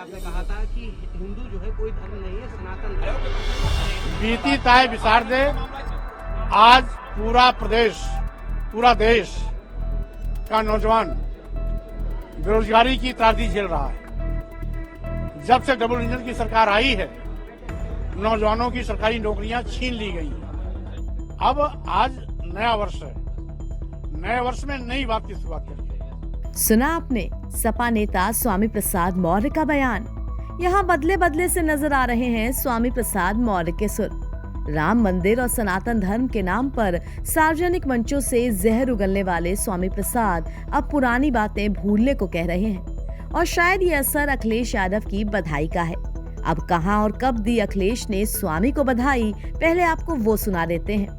आपने कहा था कि हिंदू जो है कोई धर्म नहीं है, सनातन धर्म। बीती ताय विसार दे। आज पूरा प्रदेश, पूरा देश का नौजवान बेरोजगारी की त्रासदी झेल रहा है। जब से डबल इंजन की सरकार आई है, नौजवानों की सरकारी नौकरियां छीन ली गई हैं। अब आज नया वर्ष है, नए वर्ष में नई बात की शुरुआत करिए। सुना आपने सपा नेता स्वामी प्रसाद मौर्य का बयान। यहाँ बदले बदले से नजर आ रहे हैं स्वामी प्रसाद मौर्य के सुर। राम मंदिर और सनातन धर्म के नाम पर सार्वजनिक मंचों से जहर उगलने वाले स्वामी प्रसाद अब पुरानी बातें भूलने को कह रहे हैं और शायद ये असर अखिलेश यादव की बधाई का है। अब कहां और कब दी अखिलेश ने स्वामी को बधाई, पहले आपको वो सुना देते हैं।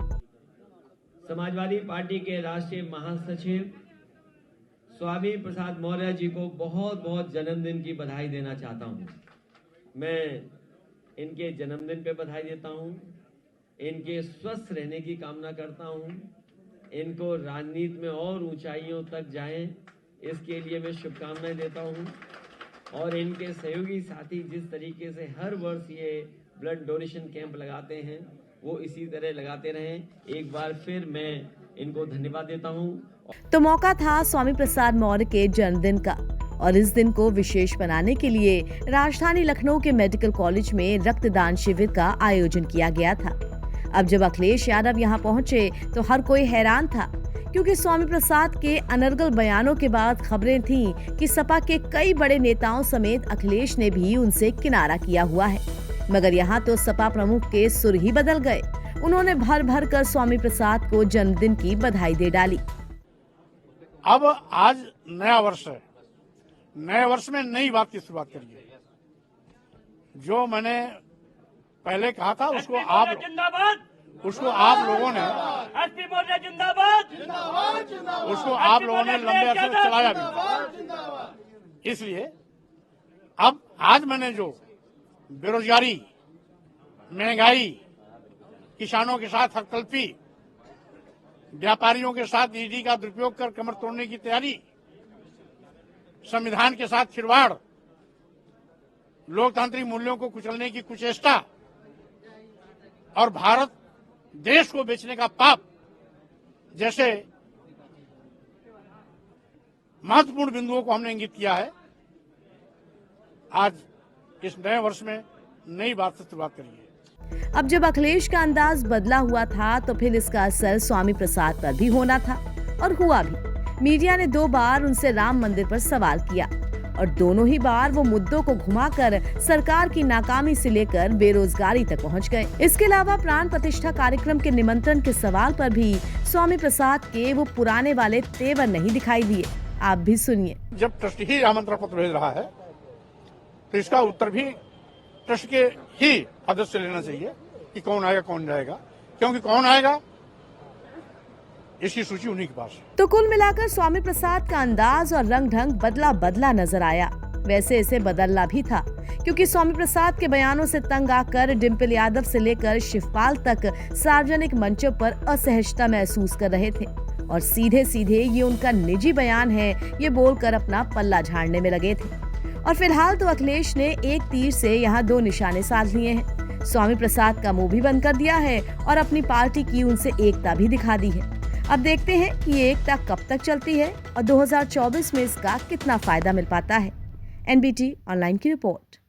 समाजवादी पार्टी के राष्ट्रीय महासचिव स्वामी प्रसाद मौर्य जी को बहुत बहुत जन्मदिन की बधाई देना चाहता हूं। मैं इनके जन्मदिन पे बधाई देता हूं, इनके स्वस्थ रहने की कामना करता हूं, इनको राजनीति में और ऊंचाइयों तक जाएं इसके लिए मैं शुभकामनाएं देता हूं। और इनके सहयोगी साथी जिस तरीके से हर वर्ष ये ब्लड डोनेशन कैंप लगाते हैं, वो इसी तरह लगाते रहें। एक बार फिर मैं इनको धन्यवाद देता हूं। तो मौका था स्वामी प्रसाद मौर्य के जन्मदिन का और इस दिन को विशेष बनाने के लिए राजधानी लखनऊ के मेडिकल कॉलेज में रक्तदान शिविर का आयोजन किया गया था। अब जब अखिलेश यादव यहां पहुंचे तो हर कोई हैरान था, क्योंकि स्वामी प्रसाद के अनर्गल बयानों के बाद खबरें थीं कि सपा के कई बड़े नेताओं समेत अखिलेश ने भी उनसे किनारा किया हुआ है। मगर यहाँ तो सपा प्रमुख के सुर ही बदल गए। उन्होंने भर भर कर स्वामी प्रसाद को जन्मदिन की बधाई दे डाली। अब आज नया वर्ष है, नए वर्ष में नई बात की शुरुआत करिए। जो मैंने पहले कहा था उसको आप लोगों ने लंबे अरसे तक चलाया भी। इसलिए अब आज मैंने जो बेरोजगारी, महंगाई, किसानों के साथ हकतलफी, व्यापारियों के साथ ईडी का दुरुपयोग कर कमर तोड़ने की तैयारी, संविधान के साथ खिलवाड़, लोकतांत्रिक मूल्यों को कुचलने की कुचेष्टा और भारत देश को बेचने का पाप जैसे महत्वपूर्ण बिंदुओं को हमने इंगित किया है। आज इस नए वर्ष में नई बात से शुरुआत करिए। अब जब अखिलेश का अंदाज बदला हुआ था तो फिर इसका असर स्वामी प्रसाद पर भी होना था और हुआ भी। मीडिया ने 2 बार उनसे राम मंदिर पर सवाल किया और दोनों ही बार वो मुद्दों को घुमाकर सरकार की नाकामी से लेकर बेरोजगारी तक पहुंच गए। इसके अलावा प्राण प्रतिष्ठा कार्यक्रम के निमंत्रण के सवाल पर भी स्वामी प्रसाद के वो पुराने वाले तेवर नहीं दिखाई दिए। आप भी सुनिए। जब ट्रस्ट ही आमंत्रण पत्र भेज रहा है तो इसका उत्तर भी ट्रस्ट के ही सदस्य लेना चाहिए कि कौन आएगा कौन जाएगा, क्योंकि कौन आएगा इसकी सूची उन्हीं के पास है। तो कुल मिलाकर स्वामी प्रसाद का अंदाज और रंग ढंग बदला बदला नजर आया। वैसे इसे बदलना भी था, क्योंकि स्वामी प्रसाद के बयानों से तंग आकर डिम्पल यादव से लेकर शिवपाल तक सार्वजनिक मंचों पर असहजता महसूस कर रहे थे और सीधे सीधे ये उनका निजी बयान है ये बोलकर अपना पल्ला झाड़ने में लगे थे। और फिलहाल तो अखिलेश ने एक तीर से यहाँ 2 निशाने साध लिए हैं। स्वामी प्रसाद का मुंह भी बंद कर दिया है और अपनी पार्टी की उनसे एकता भी दिखा दी है। अब देखते हैं कि ये एकता कब तक चलती है और 2024 में इसका कितना फायदा मिल पाता है। NBT ऑनलाइन की रिपोर्ट।